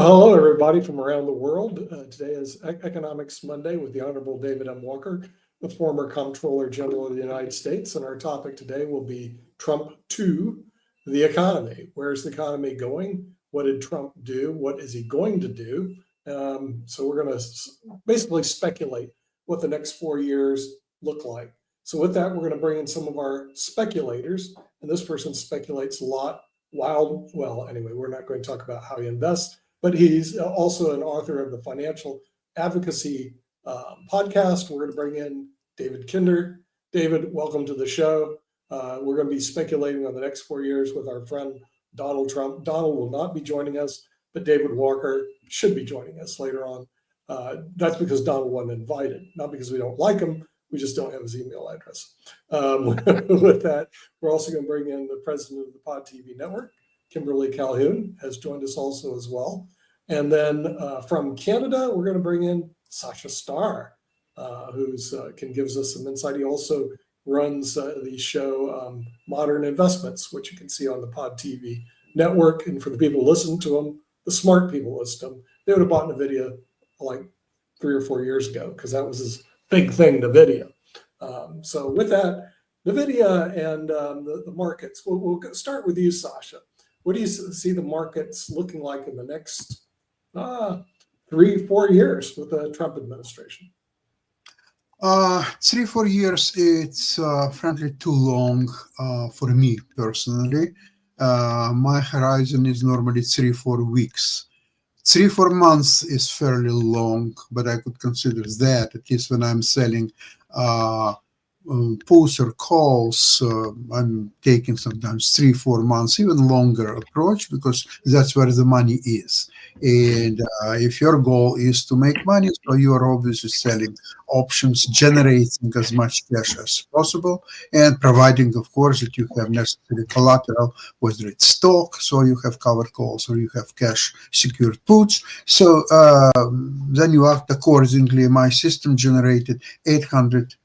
Well, hello, everybody from around the world. Today is Economics Monday with the Honorable David M. Walker, the former Comptroller General of the United States. And our topic today will be Trump 2, the economy. Where's the economy going? What did Trump do? What is he going to do? So we're going to basically speculate what the next 4 years look like. So with that, we're going to bring in some of our speculators. And this person speculates a lot. Anyway, we're not going to talk about how he invests, but he's also an author of the Financial Advocacy podcast. We're going to bring in David Kinder. David, welcome to the show. We're going to be speculating on the next 4 years with our friend Donald Trump. Donald will not be joining us, but David Walker should be joining us later on. That's because Donald wasn't invited, not because we don't like him. We just don't have his email address. With that, we're also going to bring in the president of the Pod TV network, Kimberly Calhoun, has joined us also as well. And then from Canada, we're going to bring in Sasha Starr, who gives us some insight. He also runs the show Modern Investments, which you can see on the Pod TV network. And for the people who listen to him, the smart people listen to him, they would have bought NVIDIA like 3 or 4 years ago because that was his big thing, NVIDIA. So with that, NVIDIA and the markets, we'll start with you, Sasha. What do you see the markets looking like in the next 3-4 years with the Trump administration? 3-4 years, it's frankly too long for me personally. My horizon is normally 3-4 weeks. 3-4 months is fairly long, but I could consider that, at least when I'm selling puts or calls. I'm taking sometimes 3-4 months, even longer approach, because that's where the money is. And if your goal is to make money, so you are obviously selling options, generating as much cash as possible, and providing, of course, that you have necessary collateral, whether it's stock, so you have covered calls, or you have cash secured puts. So then you act accordingly. My system generated 800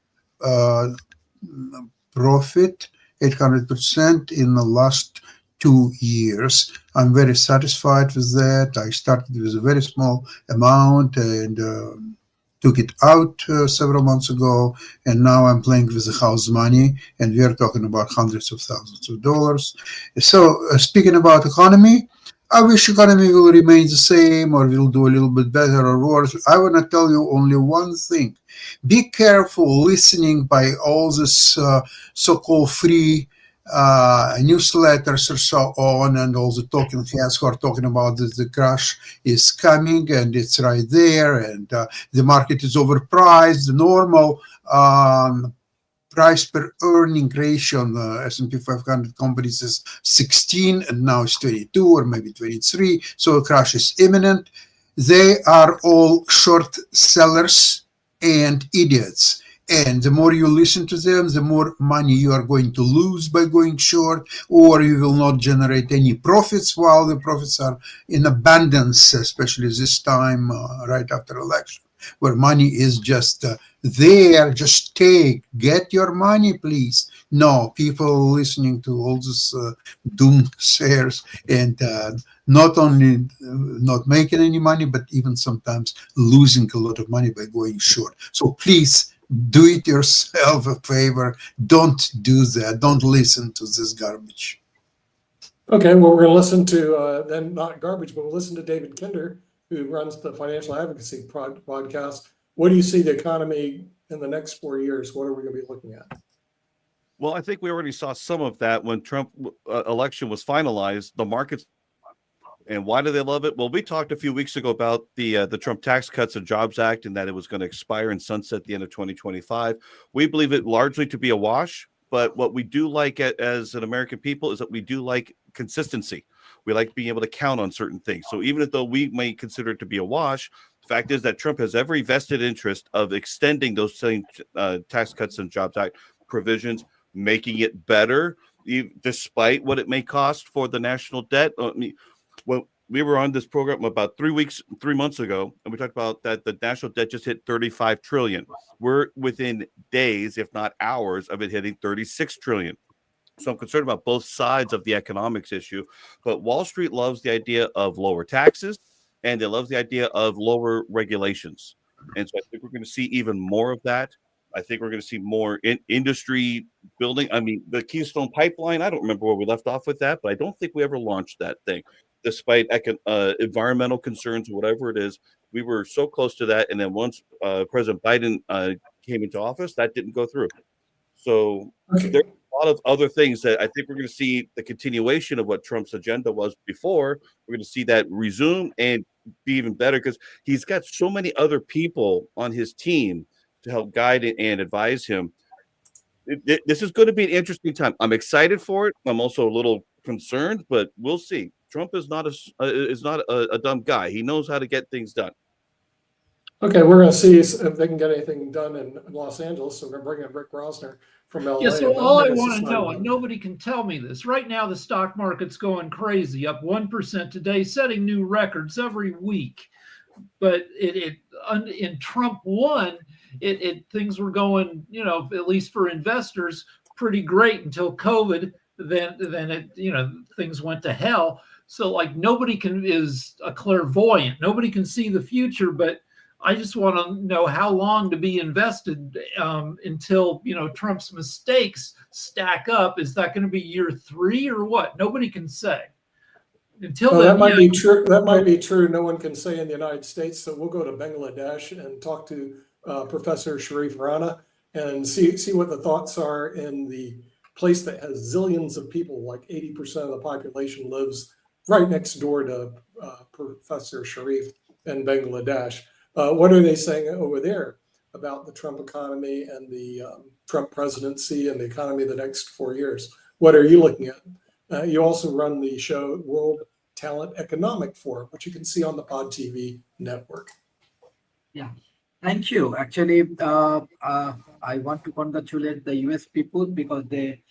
profit, 800% in the last 2 years. I'm very satisfied with that. I started with a very small amount and took it out several months ago, and now I'm playing with the house money, and we are talking about hundreds of thousands of dollars. So speaking about economy, I wish economy will remain the same or will do a little bit better or worse. I want to tell you only one thing. Be careful listening by all this so-called free newsletters or so on, and all the talking heads who are talking about that the crash is coming and it's right there, and the market is overpriced. The normal price per earning ratio on the S&P 500 companies is 16, and now it's 22 or maybe 23. So a crash is imminent. They are all short sellers and idiots. And the more you listen to them, the more money you are going to lose by going short, or you will not generate any profits while the profits are in abundance, especially this time right after election, where money is just there. Just get your money, please. No, people listening to all this doom shares and not only not making any money, but even sometimes losing a lot of money by going short. So please, do it yourself a favor. Don't do that. Don't listen to this garbage. Okay, well, we're going to listen to, then not garbage, but we'll listen to David Kinder, who runs the Financial Advocacy podcast. What do you see the economy in the next 4 years? What are we going to be looking at? Well, I think we already saw some of that when Trump election was finalized. The markets, and why do they love it? Well, we talked a few weeks ago about the Trump Tax Cuts and Jobs Act, and that it was going to expire and sunset at the end of 2025. We believe it largely to be a wash, but what we do like as an American people is that we do like consistency. We like being able to count on certain things. So even though we may consider it to be a wash, the fact is that Trump has every vested interest of extending those same Tax Cuts and Jobs Act provisions, making it better, despite what it may cost for the national debt. Well, we were on this program about 3 months ago, and we talked about that the national debt just hit 35 trillion. We're within days, if not hours, of it hitting 36 trillion. So I'm concerned about both sides of the economics issue, but Wall Street loves the idea of lower taxes and they love the idea of lower regulations. And so I think we're going to see even more of that. I think we're going to see more industry building. I mean, the Keystone Pipeline, I don't remember where we left off with that, but I don't think we ever launched that thing, despite environmental concerns or whatever it is. We were so close to that. And then once President Biden came into office, that didn't go through. So Okay. there's a lot of other things that I think we're going to see the continuation of what Trump's agenda was before. We're going to see that resume and be even better because he's got so many other people on his team to help guide and advise him. This is going to be an interesting time. I'm excited for it. I'm also a little concerned, but we'll see. Trump is not a dumb guy. He knows how to get things done. Okay, we're going to see if they can get anything done in Los Angeles. So we're going to bring in Rick Rosner from LA. Yeah, so all I want to know, and nobody can tell me this, right now the stock market's going crazy, up 1% today, setting new records every week. But in Trump 1, things were going, at least for investors, pretty great until COVID. Then things went to hell. So like nobody is a clairvoyant. Nobody can see the future, but I just want to know how long to be invested until Trump's mistakes stack up. Is that going to be year 3 or what? Nobody can say. Until well, then, that might be true. That might be true. No one can say in the United States. So we'll go to Bangladesh and talk to Professor Sharif Rana and see what the thoughts are in the place that has zillions of people. Like 80% of the population lives right next door to Professor Sharif in Bangladesh. What are they saying over there about the Trump economy and the Trump presidency and the economy the next 4 years? What are you looking at? You also run the show World Talent Economic Forum, which you can see on the Pod TV network. Yeah, thank you. Actually, I want to congratulate the US people because they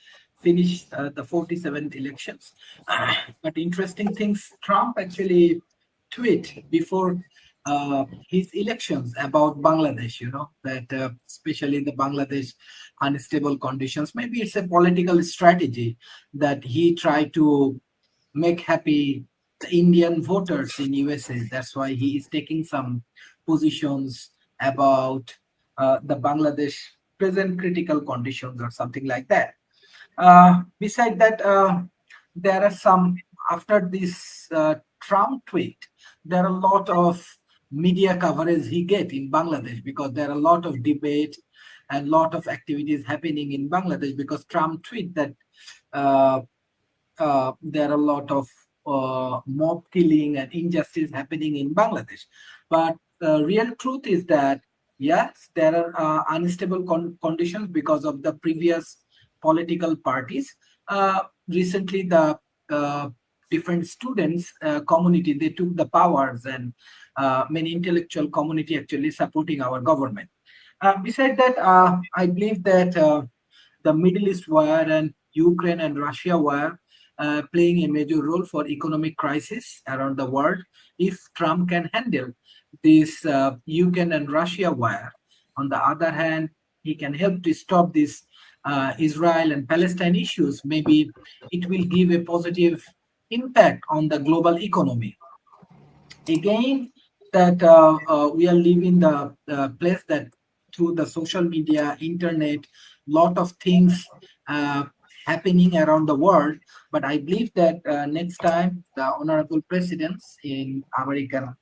finished the 47th elections. But interesting things, Trump actually tweet before his elections about Bangladesh, that especially the Bangladesh unstable conditions. Maybe it's a political strategy that he tried to make happy the Indian voters in USA. That's why he is taking some positions about the Bangladesh present critical conditions or something like that. Beside that, there are some, after this Trump tweet, there are a lot of media coverage he get in Bangladesh because there are a lot of debate and lot of activities happening in Bangladesh because Trump tweet that there are a lot of mob killing and injustice happening in Bangladesh. But the real truth is that, yes, there are unstable conditions because of the previous political parties. Recently, the different students community, they took the powers and many intellectual community actually supporting our government. Besides that, I believe that the Middle East war and Ukraine and Russia war playing a major role for economic crisis around the world. If Trump can handle this Ukraine and Russia war, on the other hand, he can help to stop this Israel and Palestine issues. Maybe it will give a positive impact on the global economy. Again, that we are living the place that through the social media, internet, lot of things happening around the world. But I believe that next time the honorable presidents in America,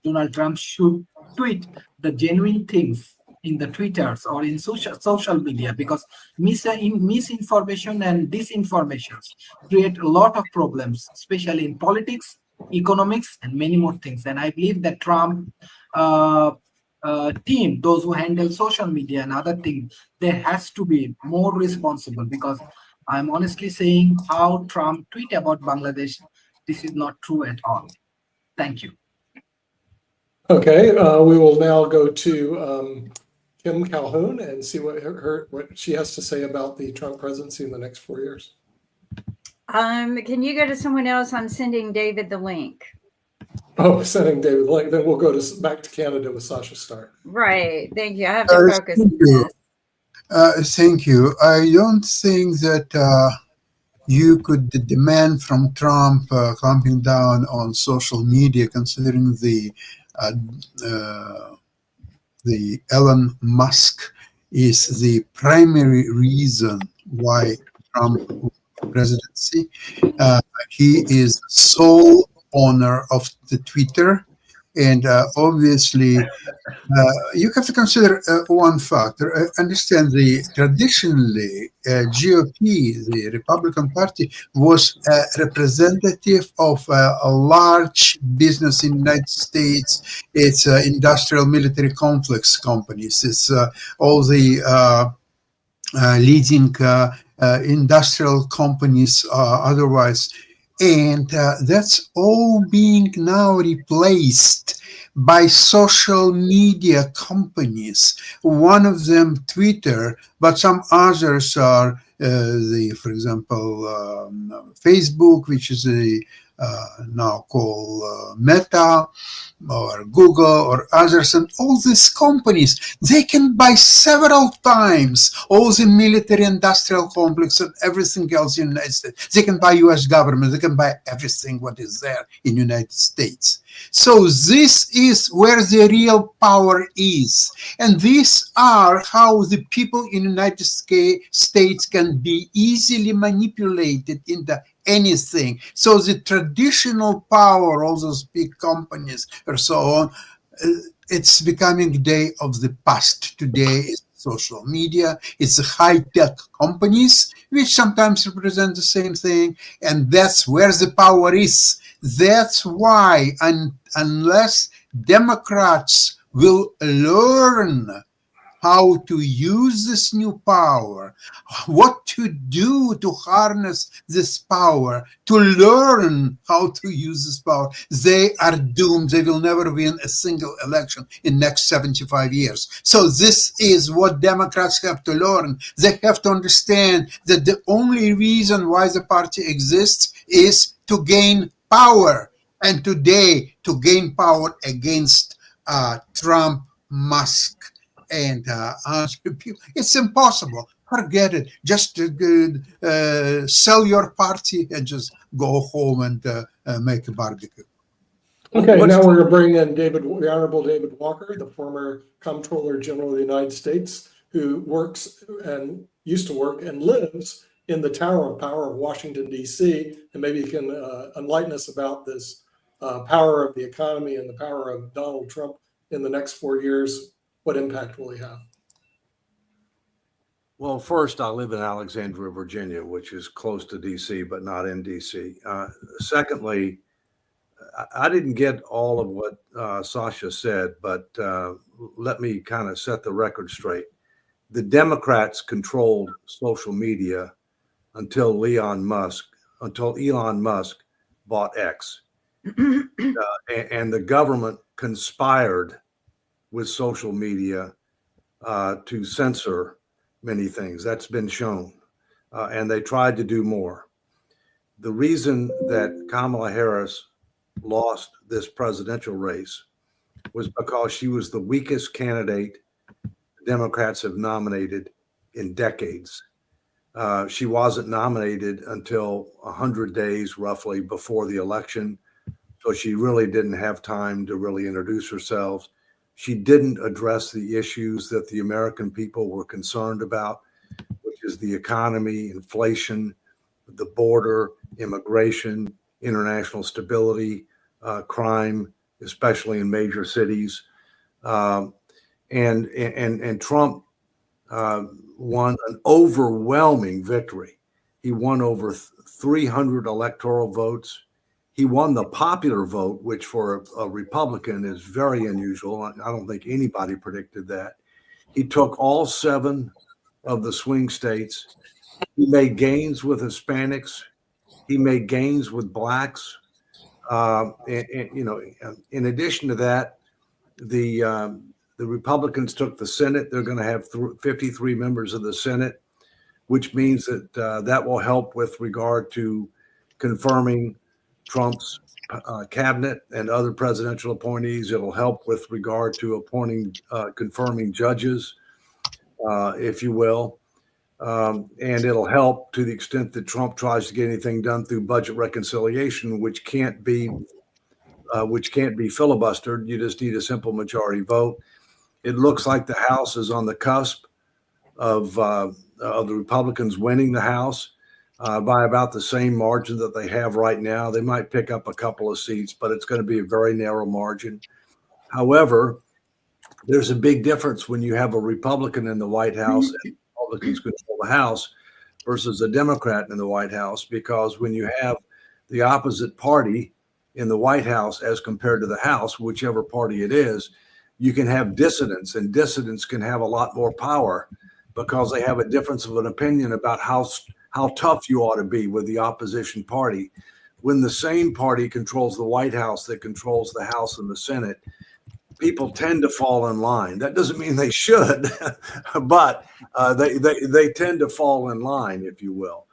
Donald Trump should tweet the genuine things in the Twitters or in social media, because misinformation and disinformation create a lot of problems, especially in politics, economics, and many more things. And I believe that Trump team, those who handle social media and other things, there has to be more responsible, because I'm honestly saying how Trump tweet about Bangladesh, this is not true at all. Thank you. Okay, we will now go to Kim Calhoun and see what she has to say about the Trump presidency in the next 4 years. Can you go to someone else? I'm sending David the link. Oh, sending David the link. Then we'll go back to Canada with Sasha Starr. Right. Thank you. I have to focus on this. Thank you. I don't think that you could demand from Trump clamping down on social media, considering uh, the Elon Musk is the primary reason why Trump won the presidency. He is sole owner of the Twitter, and obviously you have to consider one factor. Understand the traditionally GOP, the Republican Party, was a representative of a large business in the United States. It's industrial military complex companies. It's all the leading industrial companies otherwise. And that's all being now replaced by social media companies. One of them, Twitter, but some others are for example, Facebook, which is now called Meta, or Google or others, and all these companies, they can buy several times all the military industrial complex and everything else in the United States. They can buy US government, they can buy everything what is there in the United States. So this is where the real power is. And these are how the people in the United States can be easily manipulated into anything. So the traditional power, all those big companies or so on, it's becoming a day of the past. Today is social media, it's high-tech companies, which sometimes represent the same thing, and that's where the power is. That's why, unless Democrats will learn how to use this new power, what to do to harness this power, to learn how to use this power, they are doomed. They will never win a single election in next 75 years. So this is what Democrats have to learn. They have to understand that the only reason why the party exists is to gain power. And today, to gain power against Trump, Musk, and other people, it's impossible. Forget it. Just sell your party and just go home and make a barbecue. Okay, now we're going to bring in the Honorable David Walker, the former Comptroller General of the United States, who works and used to work and lives in the Tower of Power of Washington, D.C., and maybe he can enlighten us about this power of the economy and the power of Donald Trump in the next 4 years. What impact will he have? Well, first, I live in Alexandria, Virginia, which is close to D.C., but not in D.C. Secondly, I didn't get all of what Sasha said, but let me kind of set the record straight. The Democrats controlled social media until Elon Musk bought X. And the government conspired with social media to censor many things. That's been shown. And they tried to do more. The reason that Kamala Harris lost this presidential race was because she was the weakest candidate Democrats have nominated in decades. She wasn't nominated until 100 days roughly before the election. So she really didn't have time to really introduce herself. She didn't address the issues that the American people were concerned about, which is the economy, inflation, the border, immigration, international stability, crime, especially in major cities. And Trump won an overwhelming victory. He won over 300 electoral votes. He won the popular vote, which for a Republican is very unusual. I don't think anybody predicted that. He took all 7 of the swing states. He made gains with Hispanics. He made gains with blacks. In addition to that, the Republicans took the Senate. They're going to have 53 members of the Senate, which means that that will help with regard to confirming Trump's cabinet and other presidential appointees. It'll help with regard to confirming judges, if you will. And it'll help to the extent that Trump tries to get anything done through budget reconciliation, which can't be filibustered. You just need a simple majority vote. It looks like the House is on the cusp of the Republicans winning the House by about the same margin that they have right now. They might pick up a couple of seats, but it's going to be a very narrow margin. However, there's a big difference when you have a Republican in the White House and Republicans control the House versus a Democrat in the White House, because when you have the opposite party in the White House as compared to the House, whichever party it is, you can have dissidents, and dissidents can have a lot more power because they have a difference of an opinion about how tough you ought to be with the opposition party. When the same party controls the White House that controls the House and the Senate, people tend to fall in line. That doesn't mean they should, but they tend to fall in line, if you will.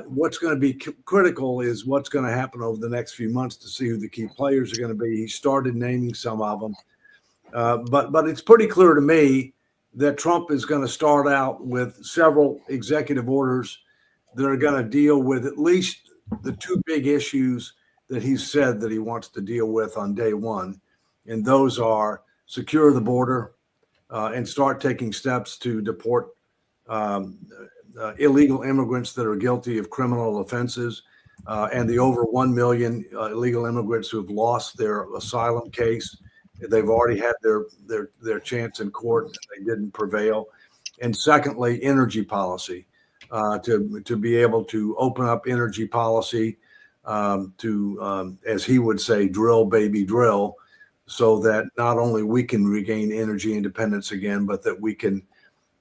What's going to be critical is what's going to happen over the next few months to see who the key players are going to be. He started naming some of them, but it's pretty clear to me that Trump is going to start out with several executive orders that are going to deal with at least the two big issues that he's said that he wants to deal with on day one. And those are secure the border and start taking steps to deport illegal immigrants that are guilty of criminal offenses, and the over 1 million illegal immigrants who have lost their asylum case. They've already had their chance in court and they didn't prevail. And secondly, energy policy, to be able to open up energy policy to, as he would say, drill, baby, drill, so that not only we can regain energy independence again, but that we can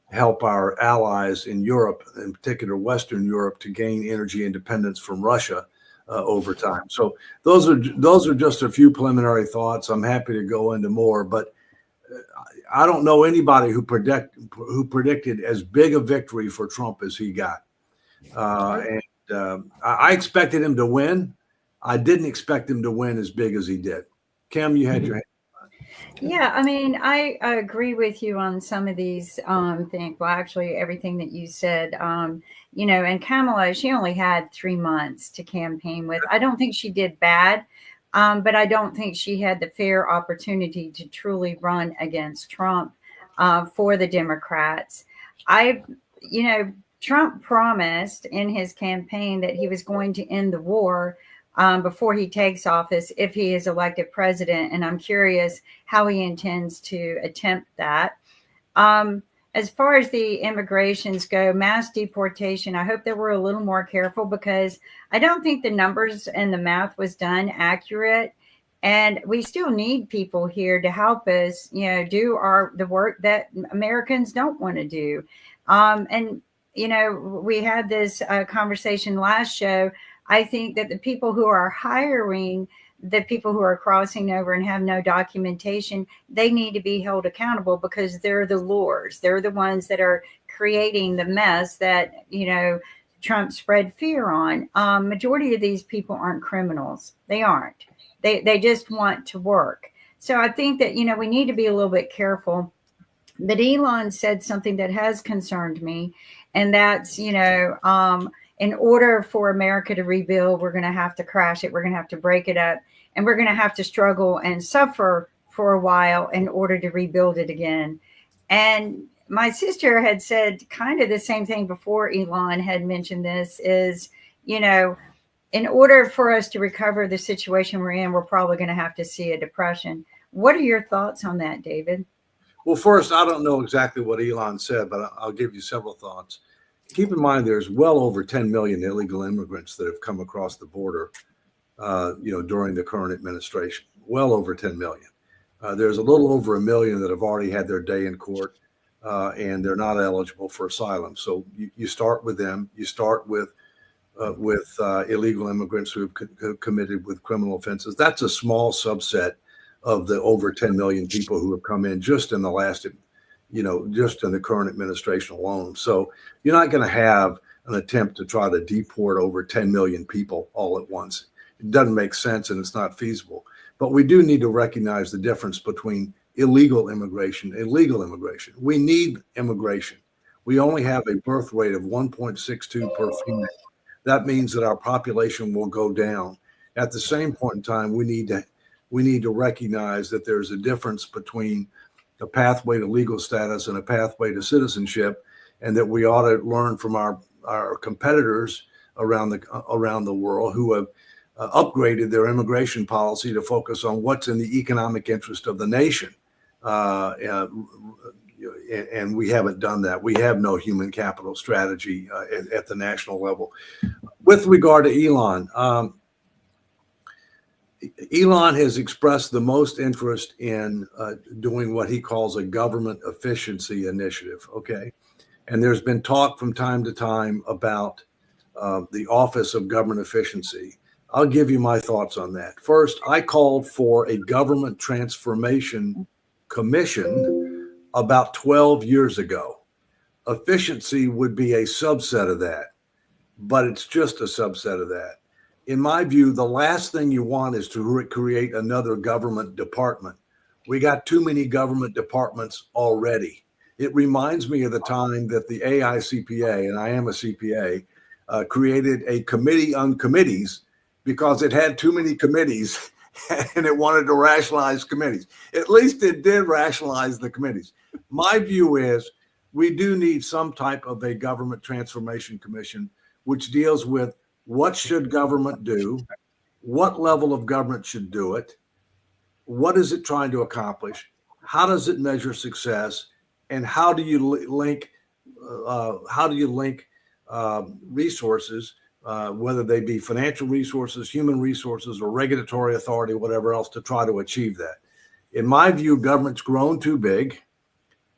help our allies in Europe, in particular Western Europe, to gain energy independence from Russia over time. So those are just a few preliminary thoughts. I'm happy to go into more, but I don't know anybody who predicted as big a victory for Trump as he got. I expected him to win. I didn't expect him to win as big as he did. Kim, you had your hand. Yeah, I mean, I agree with you on some of these things. Well, actually, everything that you said, and Kamala, she only had 3 months to campaign with. I don't think she did bad, but I don't think she had the fair opportunity to truly run against Trump for the Democrats. Trump promised in his campaign that he was going to end the war before he takes office if he is elected president. And I'm curious how he intends to attempt that. As far as the immigrations go, mass deportation, I hope that we're a little more careful, because I don't think the numbers and the math was done accurate. And we still need people here to help us, do the work that Americans don't want to do. We had this conversation last show. I think that the people who are hiring the people who are crossing over and have no documentation, they need to be held accountable, because they're the lures. They're the ones that are creating the mess that, Trump spread fear on. Majority of these people aren't criminals. They aren't. They just want to work. So I think that, we need to be a little bit careful. But Elon said something that has concerned me, and that's, in order for America to rebuild, we're going to have to crash it. We're going to have to break it up, and we're going to have to struggle and suffer for a while in order to rebuild it again. And my sister had said kind of the same thing before Elon had mentioned this is, in order for us to recover the situation we're in, we're probably going to have to see a depression. What are your thoughts on that, David? Well, first, I don't know exactly what Elon said, but I'll give you several thoughts. Keep in mind, there's well over 10 million illegal immigrants that have come across the border, during the current administration. Well over 10 million. There's a little over 1 million that have already had their day in court, and they're not eligible for asylum. So you start with them. You start with illegal immigrants who have committed with criminal offenses. That's a small subset of the over 10 million people who have come in just in the last, just in the current administration alone. So you're not going to have an attempt to try to deport over 10 million people all at once. It doesn't make sense, and it's not feasible. But we do need to recognize the difference between illegal immigration and legal immigration. We need immigration. We only have a birth rate of 1.62 per female. That means that our population will go down. At the same point in time, we need to recognize that there's a difference between a pathway to legal status and a pathway to citizenship, and that we ought to learn from our competitors around the world who have upgraded their immigration policy to focus on what's in the economic interest of the nation. And we haven't done that. We have no human capital strategy at the national level. With regard to Elon, Elon has expressed the most interest in doing what he calls a government efficiency initiative, okay? And there's been talk from time to time about the Office of Government Efficiency. I'll give you my thoughts on that. First, I called for a government transformation commission about 12 years ago. Efficiency would be a subset of that, but it's just a subset of that. In my view, the last thing you want is to create another government department. We got too many government departments already. It reminds me of the time that the AICPA, and I am a CPA, created a committee on committees because it had too many committees and it wanted to rationalize committees. At least it did rationalize the committees. My view is we do need some type of a government transformation commission which deals with what should government do, what level of government should do it, what is it trying to accomplish, how does it measure success, and how do you link resources, whether they be financial resources, human resources, or regulatory authority, whatever else, to try to achieve that. In my view, government's grown too big,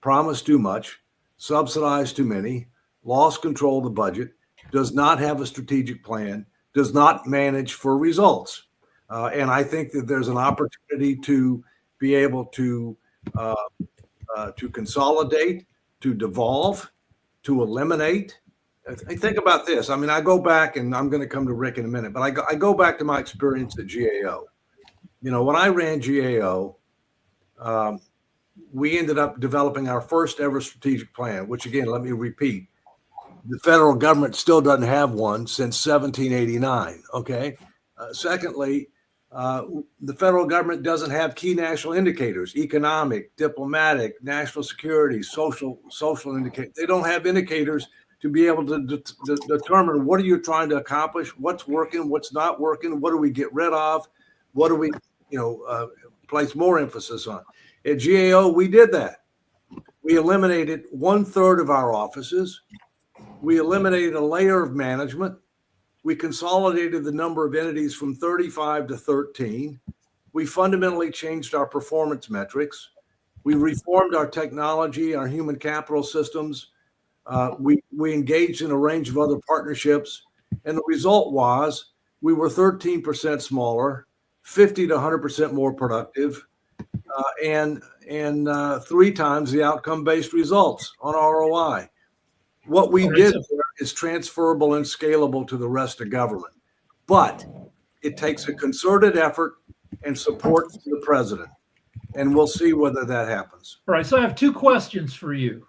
promised too much, subsidized too many, lost control of the budget, does not have a strategic plan, does not manage for results. And I think that there's an opportunity to be able to consolidate, to devolve, to eliminate. I think about this. I mean, I go back, and I'm going to come to Rick in a minute, but I go back to my experience at GAO. You know, when I ran GAO, we ended up developing our first ever strategic plan, which, again, let me repeat, the federal government still doesn't have one since 1789, okay? Secondly, the federal government doesn't have key national indicators, economic, diplomatic, national security, social indicators. They don't have indicators to be able to determine what are you trying to accomplish, what's working, what's not working, what do we get rid of, what do we, place more emphasis on. At GAO, we did that. We eliminated 1/3 of our offices. We eliminated a layer of management. We consolidated the number of entities from 35 to 13. We fundamentally changed our performance metrics. We reformed our technology, our human capital systems. We engaged in a range of other partnerships. And the result was we were 13% smaller, 50 to 100% more productive, and 3 times the outcome-based results on ROI. What we did is transferable and scalable to the rest of government, but it takes a concerted effort and support from the president, and we'll see whether that happens. All right, so I have 2 questions for you.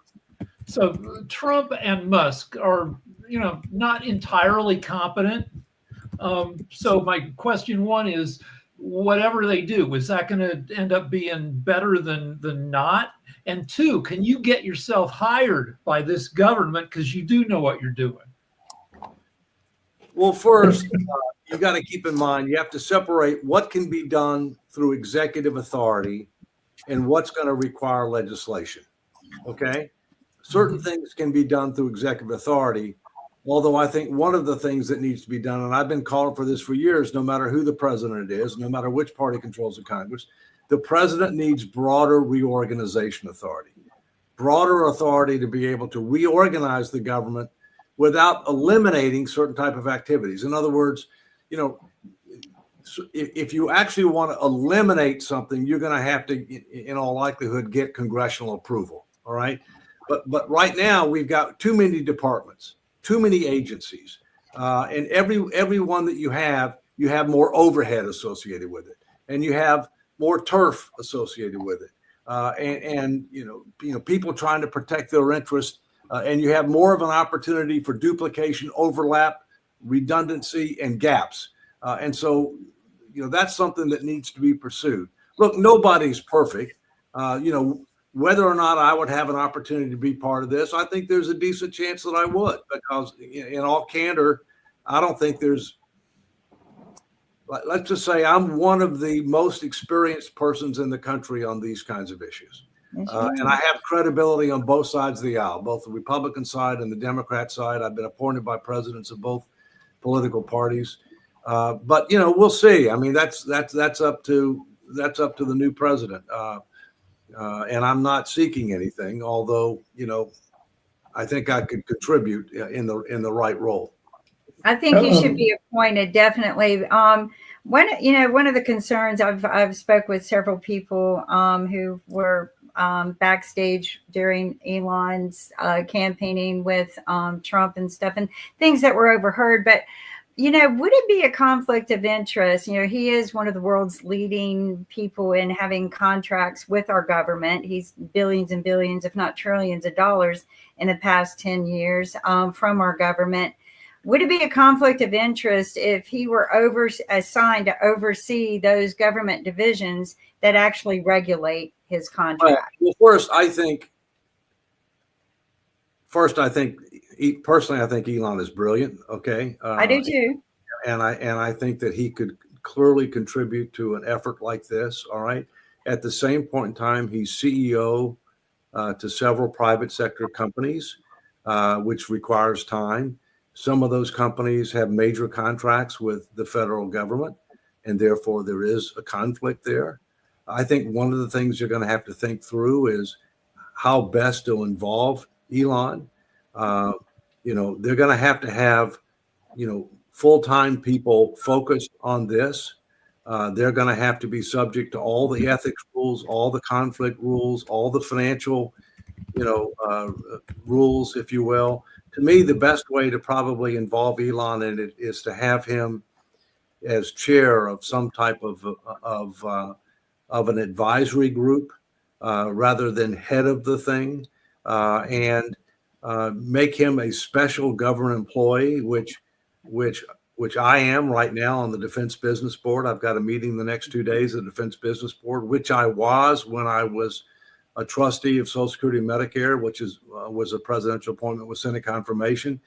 So Trump and Musk are, not entirely competent. So my question 1 is, whatever they do, is that going to end up being better than not? And 2, can you get yourself hired by this government because you do know what you're doing? Well, first, you got to keep in mind, you have to separate what can be done through executive authority and what's going to require legislation. Okay? Certain things can be done through executive authority, although I think one of the things that needs to be done, and I've been calling for this for years, no matter who the president is, no matter which party controls the Congress, the president needs broader reorganization authority, broader authority to be able to reorganize the government without eliminating certain type of activities. In other words, if you actually want to eliminate something, you're going to have to, in all likelihood, get congressional approval. All right. But right now we've got too many departments, too many agencies, and every one that you have more overhead associated with it, and you have more turf associated with it, and people trying to protect their interest and you have more of an opportunity for duplication, overlap, redundancy, and gaps. And so, that's something that needs to be pursued. Look, nobody's perfect. Whether or not I would have an opportunity to be part of this, I think there's a decent chance that I would, because in all candor, I don't think there's, let's just say I'm one of the most experienced persons in the country on these kinds of issues. And I have credibility on both sides of the aisle, both the Republican side and the Democrat side. I've been appointed by presidents of both political parties. But we'll see. I mean, that's up to the new president. And I'm not seeking anything, although, I think I could contribute in the right role. I think you should be appointed, definitely. One of the concerns, I've spoke with several people who were backstage during Elon's campaigning with Trump and stuff, and things that were overheard. But would it be a conflict of interest? He is one of the world's leading people in having contracts with our government. He's billions and billions, if not trillions of dollars in the past 10 years from our government. Would it be a conflict of interest if he were assigned to oversee those government divisions that actually regulate his contract? Well, first, I think personally, I think Elon is brilliant. Okay, I do too, and I think that he could clearly contribute to an effort like this. All right. At the same point in time, he's CEO to several private sector companies, which requires time. Some of those companies have major contracts with the federal government, and therefore there is a conflict there. I think one of the things you're going to have to think through is how best to involve Elon. They're going to have, full-time people focused on this. They're going to have to be subject to all the ethics rules, all the conflict rules, all the financial, rules, if you will. To me, the best way to probably involve Elon in it is to have him as chair of some type of an advisory group rather than head of the thing, and make him a special government employee, which I am right now on the Defense Business Board. I've got a meeting the next 2 days of the Defense Business Board, which I was when I was a trustee of Social Security and Medicare, which was a presidential appointment with Senate confirmation.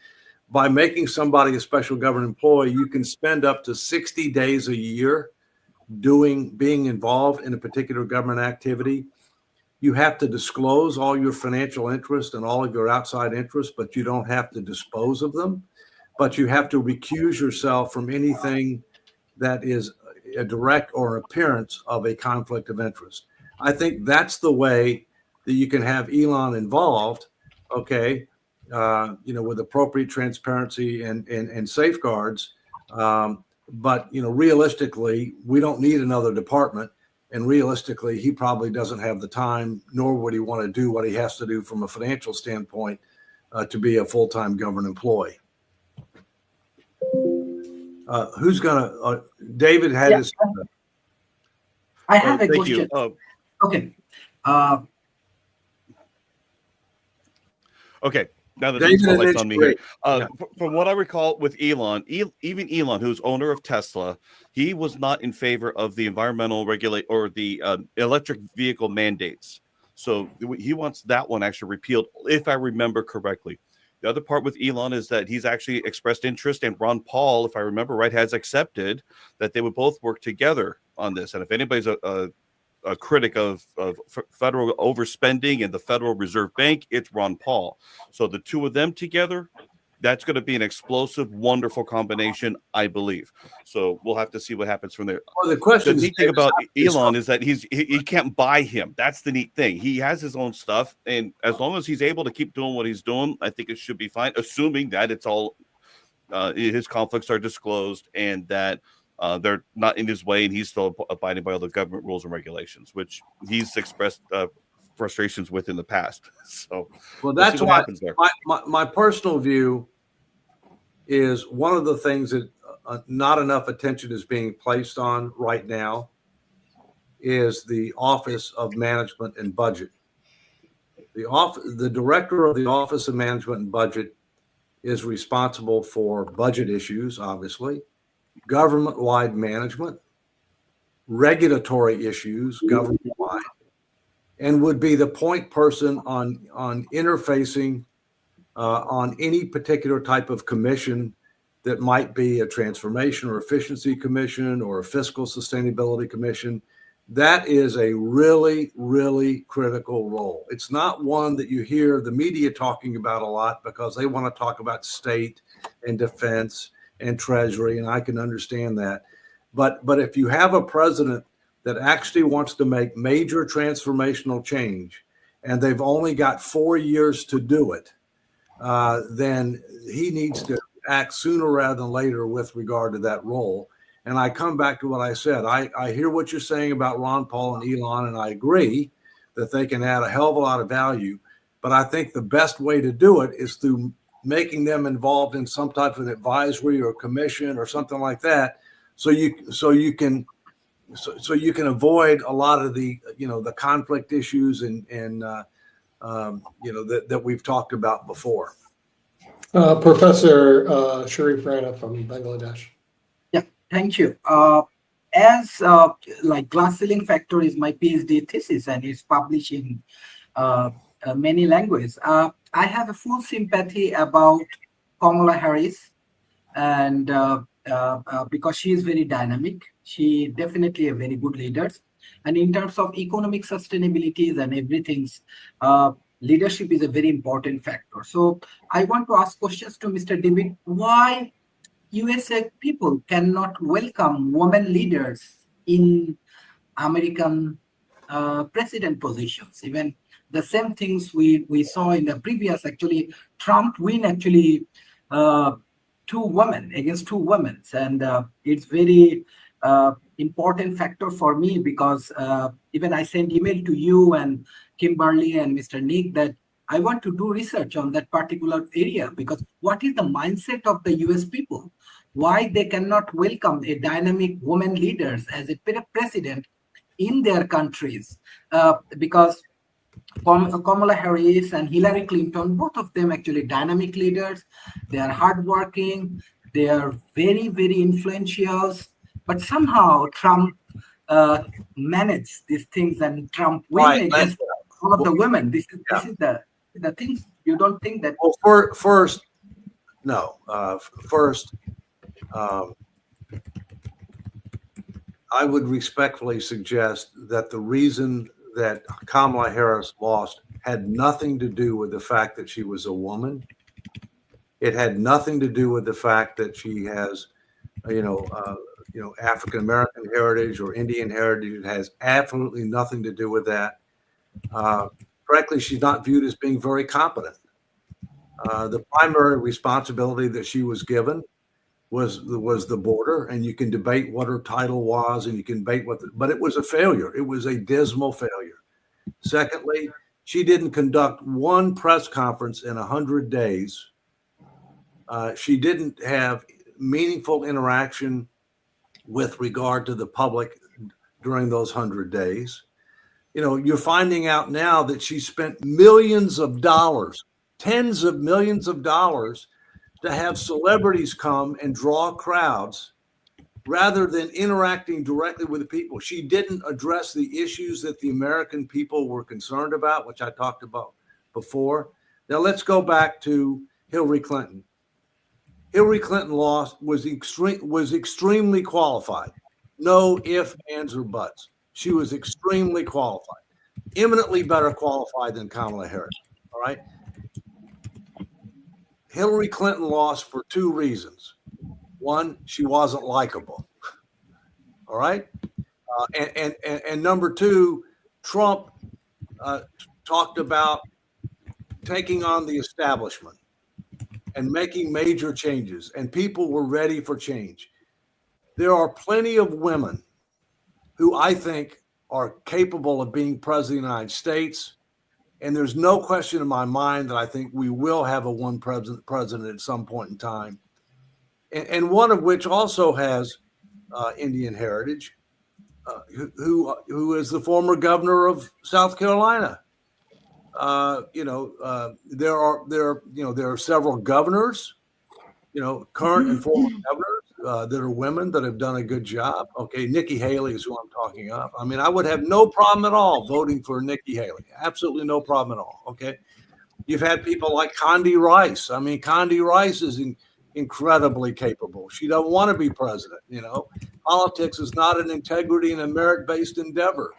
By making somebody a special government employee, you can spend up to 60 days a year being involved in a particular government activity. You have to disclose all your financial interest and all of your outside interests, but you don't have to dispose of them. But you have to recuse yourself from anything that is a direct or appearance of a conflict of interest. I think that's the way that you can have Elon involved, okay, with appropriate transparency and safeguards. But realistically, we don't need another department. And realistically, he probably doesn't have the time, nor would he want to do what he has to do from a financial standpoint to be a full-time government employee. Who's gonna? David had his. I have a thank question. you. Okay. Okay. Now that David the spotlight's on me here. yeah. From what I recall with Elon, even Elon, who's owner of Tesla, he was not in favor of the environmental regulate or the electric vehicle mandates. So he wants that one actually repealed, if I remember correctly. The other part with Elon is that he's actually expressed interest, and Ron Paul, if I remember right, has accepted that they would both work together on this. And if anybody's a critic of federal overspending and the Federal Reserve Bank, it's Ron Paul. So the two of them together, that's going to be an explosive, wonderful combination, I believe. So we'll have to see what happens from there. Well, the neat thing about Elon is that he can't buy him. That's the neat thing. He has his own stuff, and as long as he's able to keep doing what he's doing, I think it should be fine, assuming that it's all his conflicts are disclosed and that they're not in his way, and he's still abiding by all the government rules and regulations, which he's expressed frustrations with in the past. So, well, that's what happens there. My personal view is one of the things that not enough attention is being placed on right now is the Office of Management and Budget. The director of the Office of Management and Budget is responsible for budget issues, obviously, government-wide management, regulatory issues, government-wide, and would be the point person on interfacing on any particular type of commission that might be a transformation or efficiency commission or a fiscal sustainability commission. That is a really, really critical role. It's not one that you hear the media talking about a lot because they want to talk about state and defense and treasury, and I can understand that. But if you have a president that actually wants to make major transformational change and they've only got 4 years to do it, then he needs to act sooner rather than later with regard to that role. And I come back to what I said. I hear what you're saying about Ron Paul and Elon, and I agree that they can add a hell of a lot of value. But I think the best way to do it is through making them involved in some type of an advisory or commission or something like that, so you can avoid a lot of the the conflict issues and that we've talked about before. Professor Sharif Rana from Bangladesh. Thank you. As like glass ceiling factor is my PhD thesis and it's published in many languages. I have a full sympathy about Kamala Harris, and because she is very dynamic, she definitely a very good leader. And in terms of economic sustainability and everything, leadership is a very important factor. So I want to ask questions to Mr. David. Why USA people cannot welcome women leaders in American president positions? Even the same things we saw in the previous, actually, Trump win actually 2 women against 2 women. And it's very important factor for me because even I sent email to you and Kimberly and Mr. Nick that I want to do research on that particular area, because what is the mindset of the US people? Why they cannot welcome a dynamic woman leaders as a president in their countries? Because Kamala Harris and Hillary Clinton, both of them actually dynamic leaders. They are hardworking. They are very, very influential. But somehow Trump managed these things, and Trump win against all of the women. This is the things. You don't think that? Well, first, I would respectfully suggest that the reason that Kamala Harris lost had nothing to do with the fact that she was a woman. It had nothing to do with the fact that she has, African American heritage or Indian heritage. It has absolutely nothing to do with that. Frankly, she's not viewed as being very competent. The primary responsibility that she was given was the border, and you can debate what her title was, and you can debate but it was a failure. It was a dismal failure. Secondly, she didn't conduct one press conference in 100 days. She didn't have meaningful interaction with regard to the public during those 100 days. You're finding out now that she spent millions of dollars, tens of millions of dollars, to have celebrities come and draw crowds rather than interacting directly with the people. She didn't address the issues that the American people were concerned about, which I talked about before. Now let's go back to Hillary Clinton. Hillary Clinton was extremely qualified. No ifs, ands, or buts. She was extremely qualified, eminently better qualified than Kamala Harris. All right. Hillary Clinton lost for 2 reasons. One, she wasn't likable. All right. And number 2, Trump talked about taking on the establishment and making major changes, and people were ready for change. There are plenty of women who I think are capable of being president of the United States. And there's no question in my mind that I think we will have a one president at some point in time. And one of which also has Indian heritage, who is the former governor of South Carolina. there are several governors, current and former governors that are women that have done a good job. Okay, Nikki Haley is who I'm talking of. I mean, I would have no problem at all voting for Nikki Haley. Absolutely no problem at all. Okay, you've had people like Condi Rice. I mean, Condi Rice is incredibly capable. She doesn't want to be president. Politics is not an integrity and a merit-based endeavor.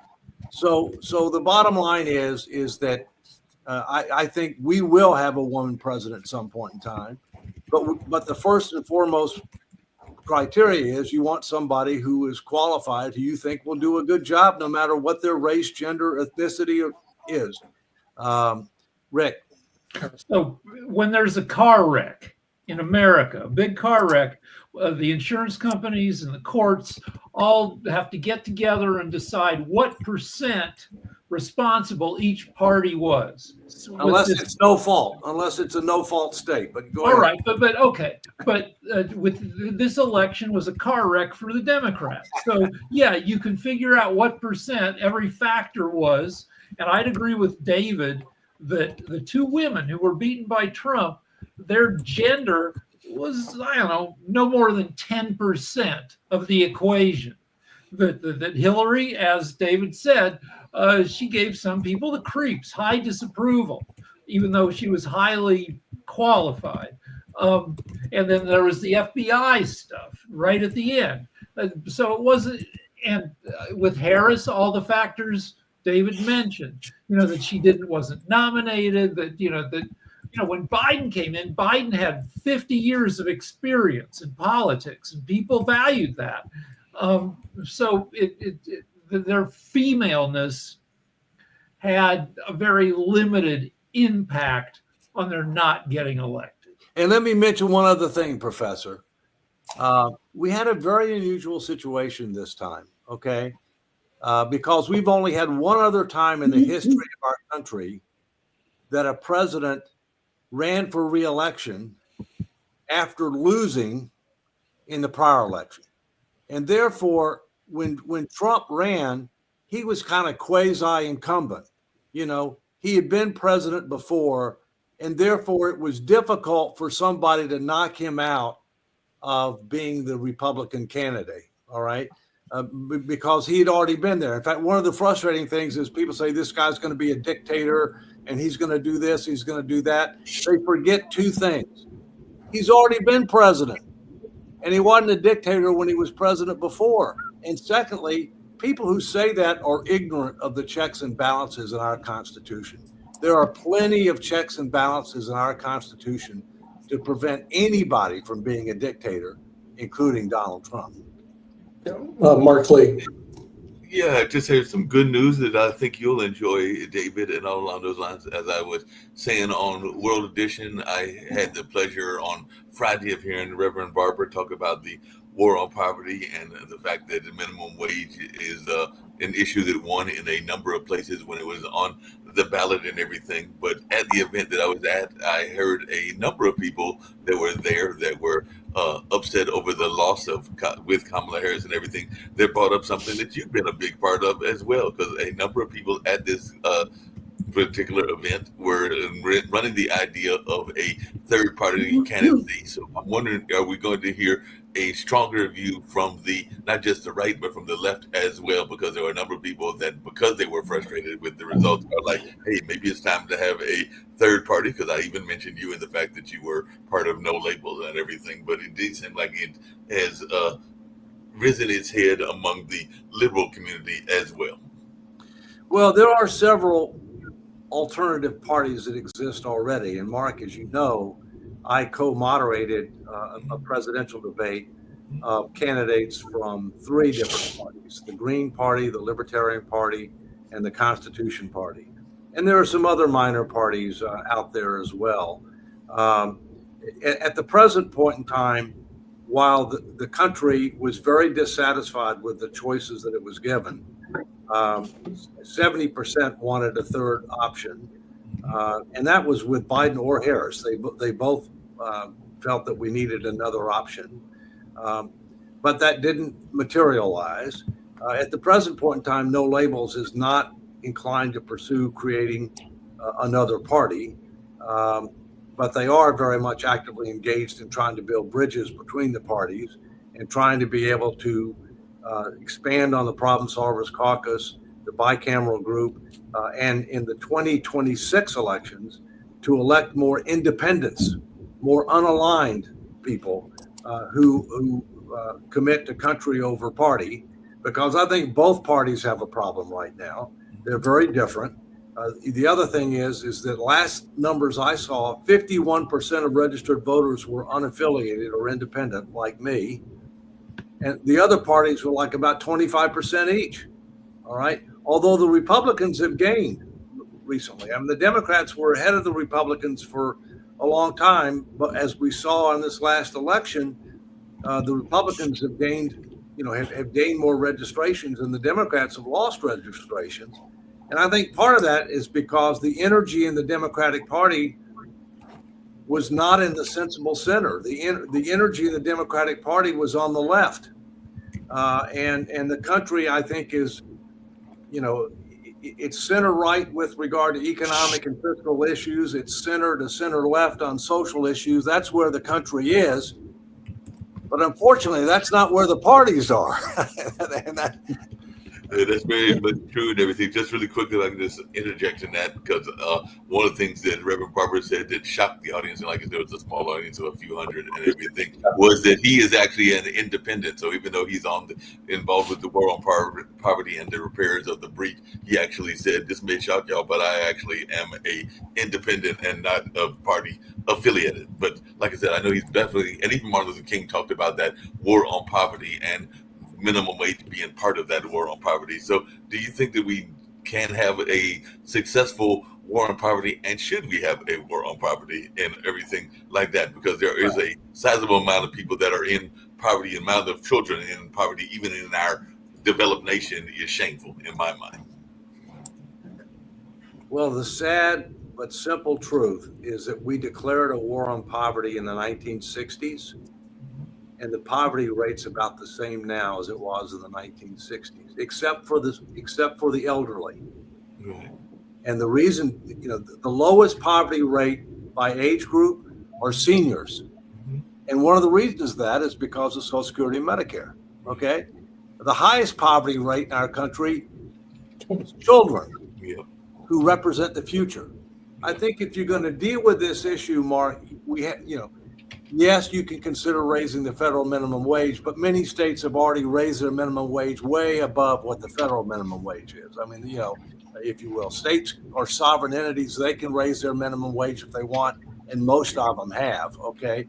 So the bottom line is that I think we will have a woman president at some point in time. But the first and foremost criteria is you want somebody who is qualified, who you think will do a good job, no matter what their race, gender, ethnicity is. Rick. So when there's a car wreck in America, a big car wreck, the insurance companies and the courts all have to get together and decide what percent responsible each party was. Unless it's no fault, unless it's a no fault state. But go ahead. All right, but okay. But with this election was a car wreck for the Democrats. So yeah, you can figure out what percent every factor was. And I'd agree with David that the two women who were beaten by Trump, their gender was, I don't know, no more than 10% of the equation. That Hillary, as David said, she gave some people the creeps, high disapproval, even though she was highly qualified. And then there was the FBI stuff right at the end. So it wasn't, and with Harris, all the factors David mentioned, that she wasn't nominated, that when Biden came in, Biden had 50 years of experience in politics, and people valued that. So their femaleness had a very limited impact on their not getting elected. And let me mention one other thing, Professor. We had a very unusual situation this time, okay? Because we've only had one other time in the history of our country that a president ran for re-election after losing in the prior election. And therefore, when Trump ran, he was kind of quasi-incumbent. He had been president before, and therefore it was difficult for somebody to knock him out of being the Republican candidate, all right? Because he had already been there. In fact, one of the frustrating things is people say this guy's going to be a dictator and he's going to do this, he's going to do that. They forget two things. He's already been president, and he wasn't a dictator when he was president before. And secondly, people who say that are ignorant of the checks and balances in our Constitution. There are plenty of checks and balances in our Constitution to prevent anybody from being a dictator, including Donald Trump. Mark Lee. Yeah, just here's some good news that I think you'll enjoy, David, and all along those lines. As I was saying on World Edition, I had the pleasure on Friday of hearing Reverend Barber talk about the war on poverty and the fact that the minimum wage is an issue that won in a number of places when it was on the ballot and everything. But at the event that I was at, I heard a number of people that were there that were upset over the loss with Kamala Harris and everything. They brought up something that you've been a big part of as well, because a number of people at this particular event were running the idea of a third party candidacy. So I'm wondering, are we going to hear a stronger view from not just the right, but from the left as well? Because there were a number of people that, because they were frustrated with the results, are like, hey, maybe it's time to have a third party. Because I even mentioned you in the fact that you were part of No Labels and everything, but it did seem like it has risen its head among the liberal community as well. Well, there are several alternative parties that exist already. And Mark, as you know, I co-moderated a presidential debate of candidates from three different parties: the Green Party, the Libertarian Party, and the Constitution Party. And there are some other minor parties out there as well. At the present point in time, while the country was very dissatisfied with the choices that it was given, 70% wanted a third option, and that was with Biden or Harris. They both felt that we needed another option, but that didn't materialize. At the present point in time, No Labels is not inclined to pursue creating another party. But they are very much actively engaged in trying to build bridges between the parties and trying to be able to expand on the Problem Solvers Caucus, the bicameral group, and in the 2026 elections to elect more independents, more unaligned people who commit to country over party, because I think both parties have a problem right now. They're very different. The other thing is that last numbers I saw, 51% of registered voters were unaffiliated or independent, like me. And the other parties were like about 25% each. All right. Although the Republicans have gained recently. I mean, the Democrats were ahead of the Republicans for a long time. But as we saw in this last election, the Republicans have gained, have gained more registrations, and the Democrats have lost registrations. And I think part of that is because the energy in the Democratic Party was not in the sensible center. The energy in the Democratic Party was on the left. And the country, I think, is, it's center right with regard to economic and fiscal issues. It's center to center left on social issues. That's where the country is. But unfortunately, that's not where the parties are. That's very much true and everything. Just really quickly, I can just interject in that because one of the things that Reverend Barber said that shocked the audience, and like I said, it was a small audience of a few hundred and everything, was that he is actually an independent. So even though he's involved with the war on poverty and the repairs of the breach, he actually said, this may shock y'all, but I actually am a independent and not a party affiliated. But like I said, I know he's definitely, and even Martin Luther King talked about that war on poverty and minimum wage being part of that war on poverty. So do you think that we can have a successful war on poverty, and should we have a war on poverty and everything like that? Because there is a sizable amount of people that are in poverty, and amount of children in poverty, even in our developed nation, is shameful in my mind. Well, the sad but simple truth is that we declared a war on poverty in the 1960s. And the poverty rate's about the same now as it was in the 1960s, except for the elderly. Right. And the reason, the lowest poverty rate by age group are seniors. Mm-hmm. And one of the reasons that is because of Social Security and Medicare. Okay. The highest poverty rate in our country is children who represent the future. I think if you're going to deal with this issue, Mark, we have, yes, you can consider raising the federal minimum wage, but many states have already raised their minimum wage way above what the federal minimum wage is. I mean, if you will, states are sovereign entities. They can raise their minimum wage if they want, and most of them have, okay?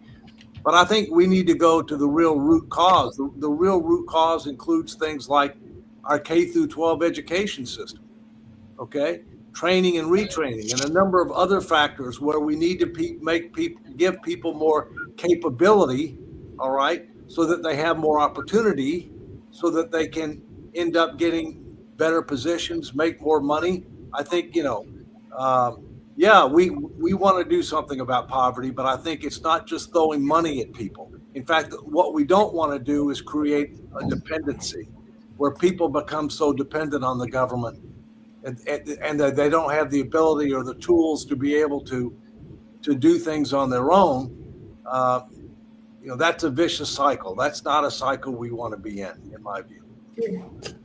But I think we need to go to the real root cause. The real root cause includes things like our K through 12 education system, okay? Training and retraining, and a number of other factors where we need to give people more capability, all right, so that they have more opportunity, so that they can end up getting better positions, make more money. I think, we want to do something about poverty, but I think it's not just throwing money at people. In fact, what we don't want to do is create a dependency where people become so dependent on the government and they don't have the ability or the tools to be able to do things on their own. That's a vicious cycle. That's not a cycle we want to be in my view.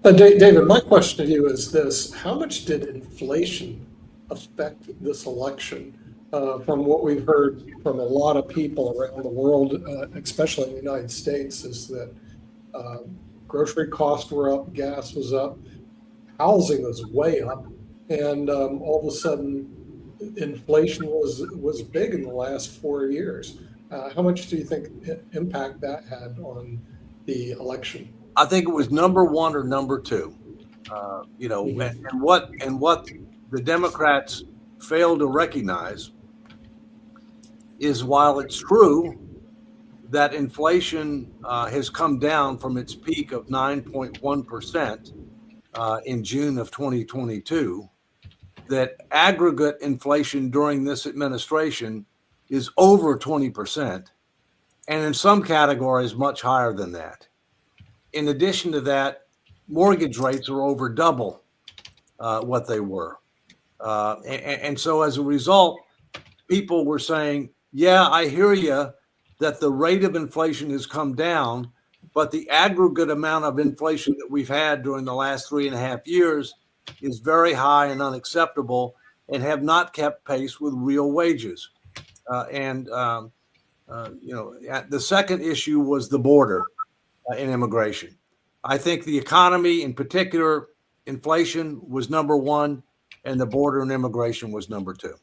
David, my question to you is this: how much did inflation affect this election? From what we've heard from a lot of people around the world, especially in the United States, is that grocery costs were up, gas was up, housing was way up, and all of a sudden inflation was big in the last 4 years. How much do you think impact that had on the election? I think it was number one or number two. And what the Democrats failed to recognize is, while it's true that inflation has come down from its peak of 9.1% in June of 2022, that aggregate inflation during this administration is over 20%, and in some categories much higher than that. In addition to that, mortgage rates are over double what they were. And so as a result, people were saying, yeah, I hear you that the rate of inflation has come down, but the aggregate amount of inflation that we've had during the last 3.5 years is very high and unacceptable and have not kept pace with real wages. The second issue was the border and immigration. I think the economy, in particular, inflation was number one, and the border and immigration was number two.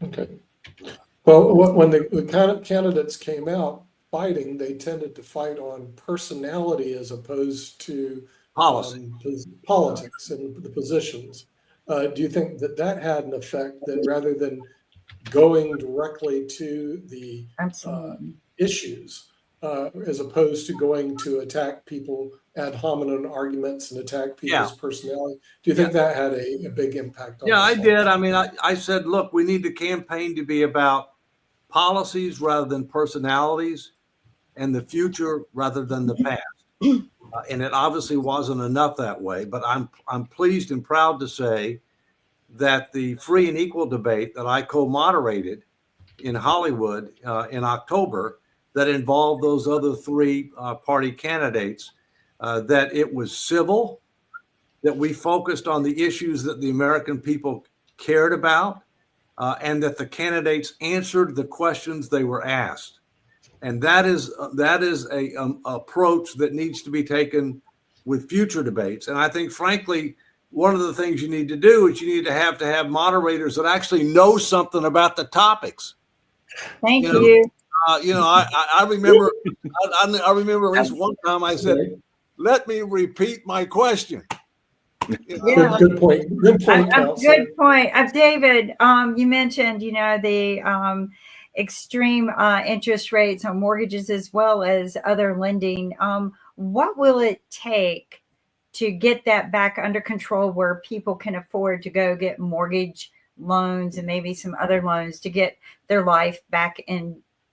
Okay. Well, when the kind of candidates came out fighting, they tended to fight on personality as opposed to Policy. Politics and the positions. Do you think that had an effect that rather than going directly to the issues, as opposed to going to attack people ad hominem arguments and attack people's personality? Do you think that had a big impact on I this did. I mean, I said, look, we need the campaign to be about policies rather than personalities and the future rather than the past. And it obviously wasn't enough that way, but I'm pleased and proud to say that the free and equal debate that I co-moderated in Hollywood in October that involved those other three party candidates, that it was civil, that we focused on the issues that the American people cared about, and that the candidates answered the questions they were asked. And that is a approach that needs to be taken with future debates. And I think, frankly, one of the things you need to do is you need to have moderators that actually know something about the topics. Thank you. I remember I remember at least one time I said, "Let me repeat my question." Good point. Good point, Counselor. Good point. David, you mentioned, the extreme interest rates on mortgages as well as other lending. What will it take to get that back under control where people can afford to go get mortgage loans and maybe some other loans to get their life back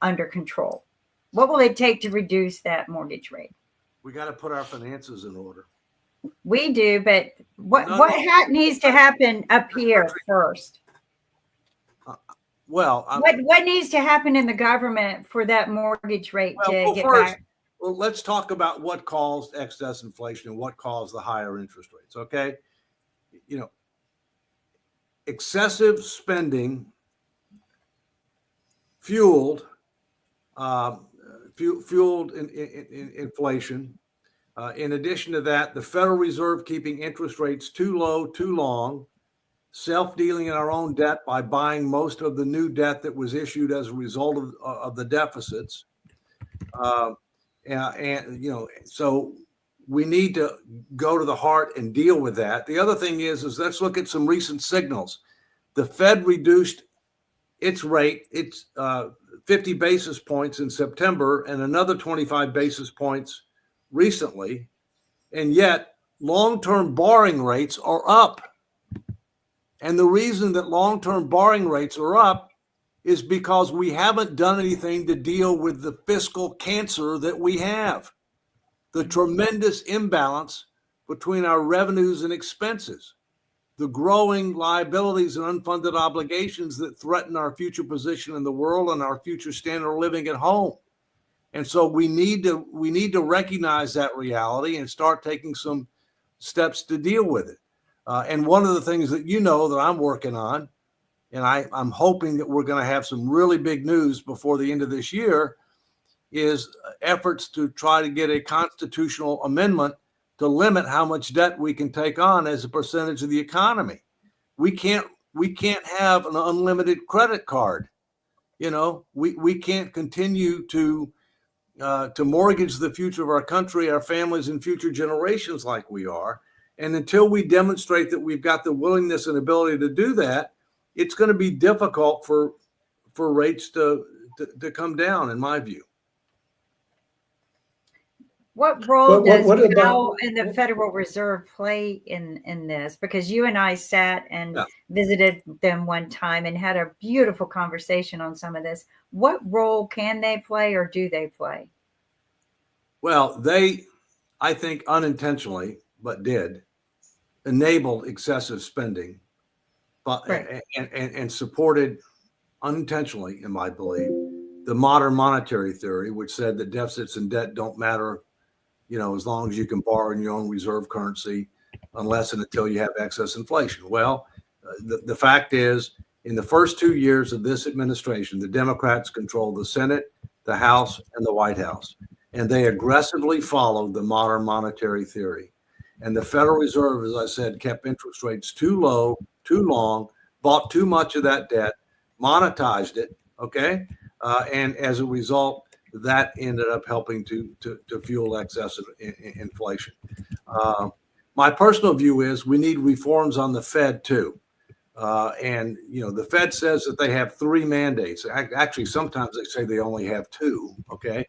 under control? What will it take to reduce that mortgage rate? We got to put our finances in order. We do, but what needs to happen up here first? What needs to happen in the government for that mortgage rate to get back? Well, let's talk about what caused excess inflation and what caused the higher interest rates. Okay, excessive spending fueled inflation. In addition to that, the Federal Reserve keeping interest rates too low, too long, self-dealing in our own debt by buying most of the new debt that was issued as a result of the deficits. So we need to go to the heart and deal with that. The other thing is let's look at some recent signals. The Fed reduced its rate, 50 basis points in September and another 25 basis points recently, and yet long-term borrowing rates are up. And the reason that long-term borrowing rates are up is because we haven't done anything to deal with the fiscal cancer that we have, the tremendous imbalance between our revenues and expenses, the growing liabilities and unfunded obligations that threaten our future position in the world and our future standard of living at home. And so we need to recognize that reality and start taking some steps to deal with it. And one of the things that that I'm working on, and I'm hoping that we're going to have some really big news before the end of this year, is efforts to try to get a constitutional amendment to limit how much debt we can take on as a percentage of the economy. We can't have an unlimited credit card. We can't continue to mortgage the future of our country, our families, and future generations like we are. And until we demonstrate that we've got the willingness and ability to do that, it's going to be difficult for rates to come down, in my view. What role does Powell and the Federal Reserve play in this? Because you and I sat and visited them one time and had a beautiful conversation on some of this. What role can they play or do they play? Well, they, I think unintentionally, but did, enabled excessive spending but Right. and supported unintentionally, in my belief, the modern monetary theory, which said that deficits and debt don't matter, as long as you can borrow in your own reserve currency, unless and until you have excess inflation. Well, the fact is, in the first 2 years of this administration, the Democrats controlled the Senate, the House, and the White House, and they aggressively followed the modern monetary theory. And the Federal Reserve, as I said, kept interest rates too low, too long, bought too much of that debt, monetized it, okay? And as a result, that ended up helping to fuel excessive inflation. My personal view is we need reforms on the Fed too. And the Fed says that they have 3 mandates. Actually, sometimes they say they only have 2. Okay,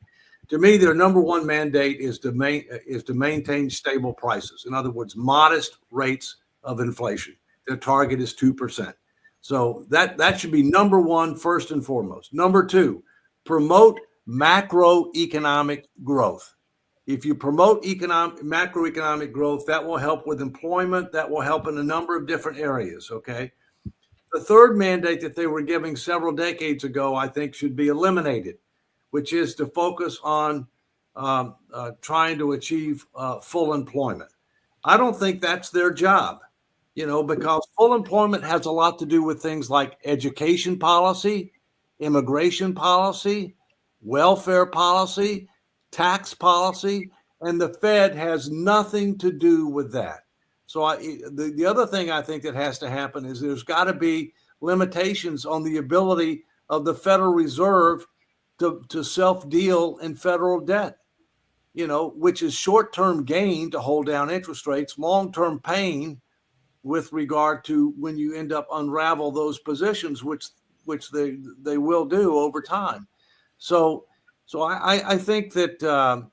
to me, their number one mandate is to maintain stable prices. In other words, modest rates of inflation. Their target is 2%. So that should be number one, first and foremost. Number 2, promote macroeconomic growth. If you promote macroeconomic growth, that will help with employment. That will help in a number of different areas, okay? The third mandate that they were giving several decades ago, I think, should be eliminated, which is to focus on trying to achieve full employment. I don't think that's their job, because full employment has a lot to do with things like education policy, immigration policy, welfare policy, tax policy, and the Fed has nothing to do with that. So the other thing I think that has to happen is there's got to be limitations on the ability of the Federal Reserve to self-deal in federal debt, which is short-term gain to hold down interest rates, long-term pain with regard to when you end up unravel those positions, which they will do over time. So I think that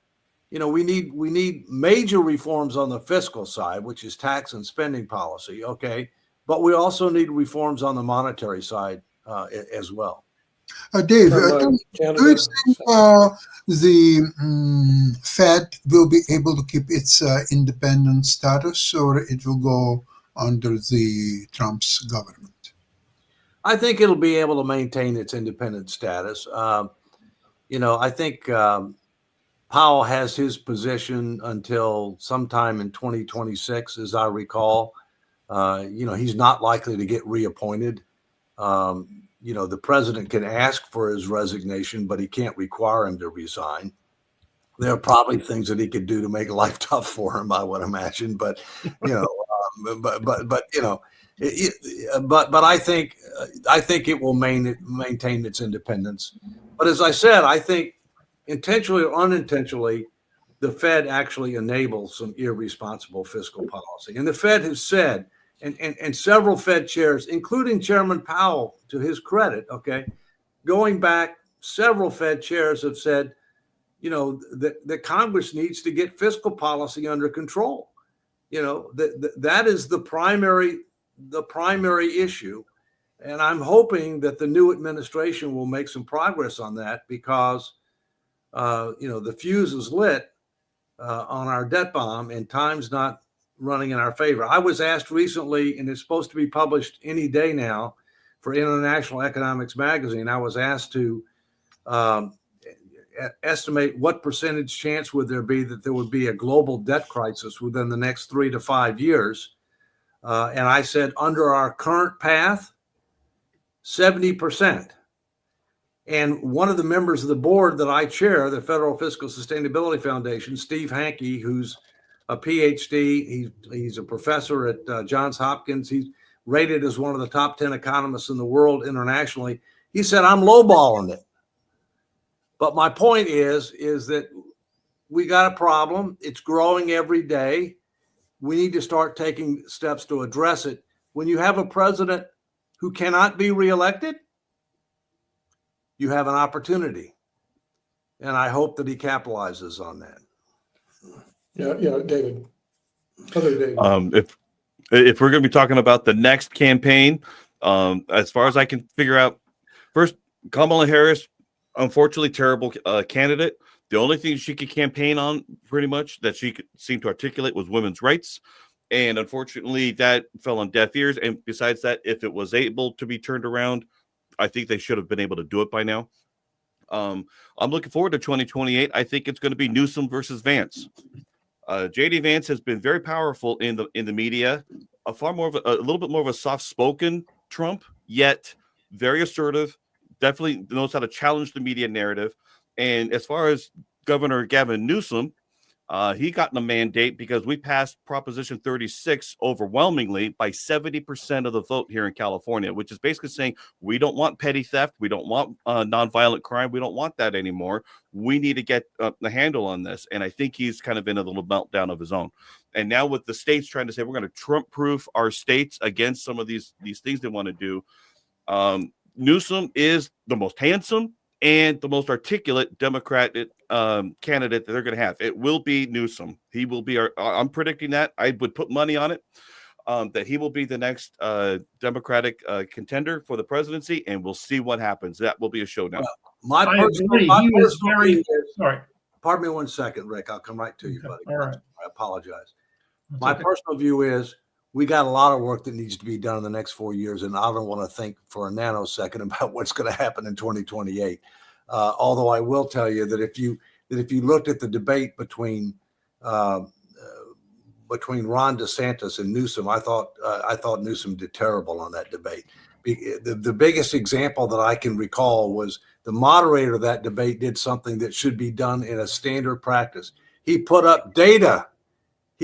we need major reforms on the fiscal side, which is tax and spending policy. Okay, but we also need reforms on the monetary side as well. Dave, From do you think the Fed will be able to keep its independent status, or it will go under the Trump's government? I think it'll be able to maintain its independent status. I think Powell has his position until sometime in 2026, as I recall. He's not likely to get reappointed. The president can ask for his resignation, but he can't require him to resign. There are probably things that he could do to make life tough for him, I would imagine. But I think it will maintain its independence. But as I said, I think intentionally or unintentionally, the Fed actually enables some irresponsible fiscal policy. And the Fed has said, and several Fed chairs, including Chairman Powell, to his credit, okay, going back, several Fed chairs have said, that Congress needs to get fiscal policy under control. That is the primary issue. And I'm hoping that the new administration will make some progress on that because, the fuse is lit on our debt bomb and time's not running in our favor. I was asked recently, and it's supposed to be published any day now for International Economics Magazine. I was asked to estimate what percentage chance would there be that there would be a global debt crisis within the next 3 to 5 years. And I said, under our current path, 70%. And one of the members of the board that I chair, the Federal Fiscal Sustainability Foundation, Steve Hanke, who's a PhD, he's a professor at Johns Hopkins. He's rated as one of the top 10 economists in the world internationally. He said, I'm lowballing it. But my point is that we got a problem. It's growing every day. We need to start taking steps to address it. When you have a president who cannot be reelected, you have an opportunity. And I hope that he capitalizes on that. Yeah, David. Other David. If we're going to be talking about the next campaign, as far as I can figure out, first, Kamala Harris, unfortunately, terrible candidate. The only thing she could campaign on, pretty much, that she could seem to articulate was women's rights And unfortunately, that fell on deaf ears. And besides that, if it was able to be turned around, I think they should have been able to do it by now. I'm looking forward to 2028. I think it's going to be Newsom versus Vance. JD Vance has been very powerful in the media, a little bit more of a soft-spoken Trump, yet very assertive. Definitely knows how to challenge the media narrative. And as far as Governor Gavin Newsom, he got a mandate because we passed Proposition 36 overwhelmingly by 70% of the vote here in California, which is basically saying we don't want petty theft. We don't want nonviolent crime. We don't want that anymore. We need to get the handle on this. And I think he's kind of in a little meltdown of his own. And now with the states trying to say we're going to Trump-proof our states against some of these things they want to do, Newsom is the most handsome and the most articulate Democratic candidate that they're going to have. It will be Newsom. He will be I'm predicting that. I would put money on it, that he will be the next Democratic contender for the presidency, and we'll see what happens. That will be a showdown. Well, Sorry. Pardon me 1 second, Rick. I'll come right to you, Okay. buddy. All right. I apologize. That's My okay. personal view is we got a lot of work that needs to be done in the next 4 years, and I don't want to think for a nanosecond about what's going to happen in 2028. Although I will tell you that if you looked at the debate between Ron DeSantis and Newsom, I thought Newsom did terrible on that debate. The biggest example that I can recall was the moderator of that debate did something that should be done in a standard practice. He put up data.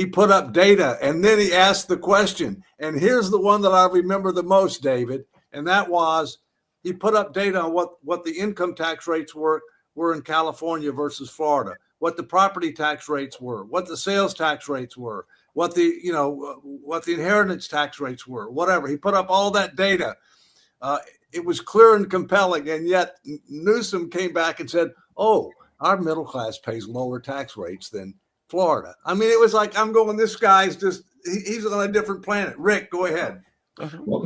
And then he asked the question. And here's the one that I remember the most, David, and that was he put up data on what the income tax rates were in California versus Florida, what the property tax rates were, what the sales tax rates were, what the inheritance tax rates were, whatever. He put up all that data. It was clear and compelling, and yet Newsom came back and said, "Oh, our middle class pays lower tax rates than Florida." I mean, it was like, I'm going, this guy's he's on a different planet. Rick, go ahead. Well,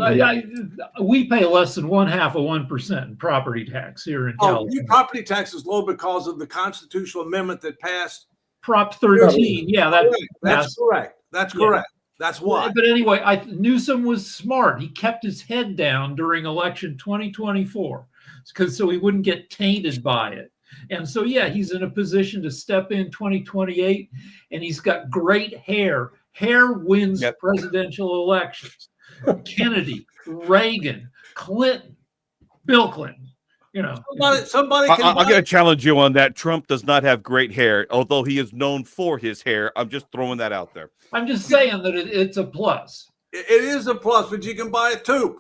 we pay less than 0.5% in property tax here in California. Property tax is low because of the constitutional amendment that passed. Prop 13. Yeah, that's correct. That's correct. That's why. But anyway, Newsom was smart. He kept his head down during election 2024 so he wouldn't get tainted by it. And so, yeah, he's in a position to step in 2028, and he's got great hair. Hair wins presidential elections. Kennedy, Reagan, Clinton, Bill Clinton. Somebody can. I'm going to challenge you on that. Trump does not have great hair, although he is known for his hair. I'm just throwing that out there. I'm just saying that it's a plus. It is a plus, but you can buy a tube.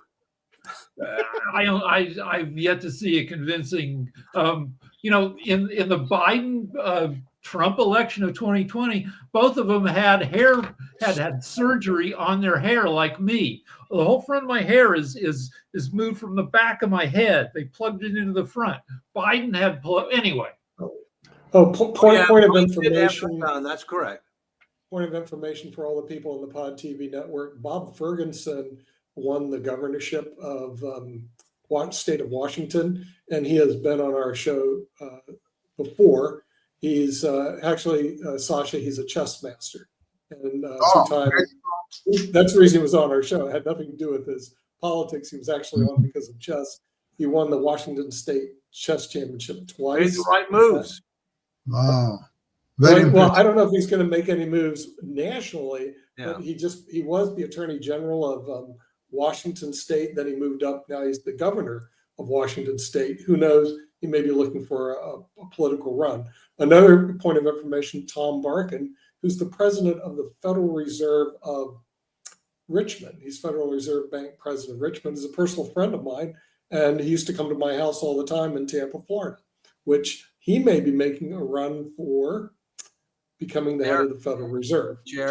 I've yet to see a convincing. In the Biden Trump election of 2020, both of them had surgery on their hair, like me. The whole front of my hair is moved from the back of my head. They plugged it into the front. Biden had anyway. Point of information. That's correct. Point of information for all the people in the Pod TV network. Bob Ferguson won the governorship of state of Washington, and he has been on our show before. He's actually, Sasha, he's a chess master. And that's the reason he was on our show. It had nothing to do with his politics. He was actually on because of chess. He won the Washington State Chess Championship twice. Made the right moves. Wow. Well, I don't know if he's going to make any moves nationally, Yeah. but he was the Attorney General of Washington State. Then he moved up. Now he's the governor of Washington State. Who knows? He may be looking for a political run. Another point of information, Tom Barkin, who's the president of the Federal Reserve of Richmond. He's Federal Reserve Bank president of Richmond. Is a personal friend of mine, and he used to come to my house all the time in Tampa, Florida, which he may be making a run for becoming the head of the Federal Reserve. You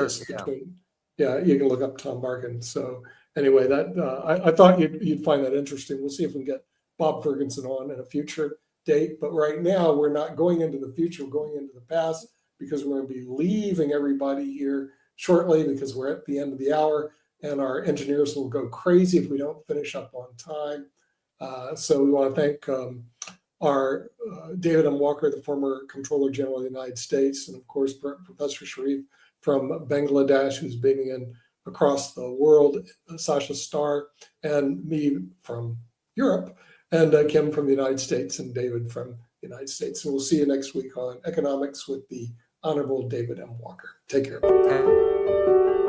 can look up Tom Barkin. So anyway, that I thought you'd find that interesting. We'll see if we can get Bob Ferguson on at a future date. But right now, we're not going into the future, we're going into the past, because we're going to be leaving everybody here shortly because we're at the end of the hour, and our engineers will go crazy if we don't finish up on time. So we want to thank our David M. Walker, the former Comptroller General of the United States, and of course, Professor Sharif from Bangladesh, who's beaming in across the world, Sasha Starr, and me from Europe, and Kim from the United States, and David from the United States. And we'll see you next week on Economics with the Honorable David M. Walker. Take care.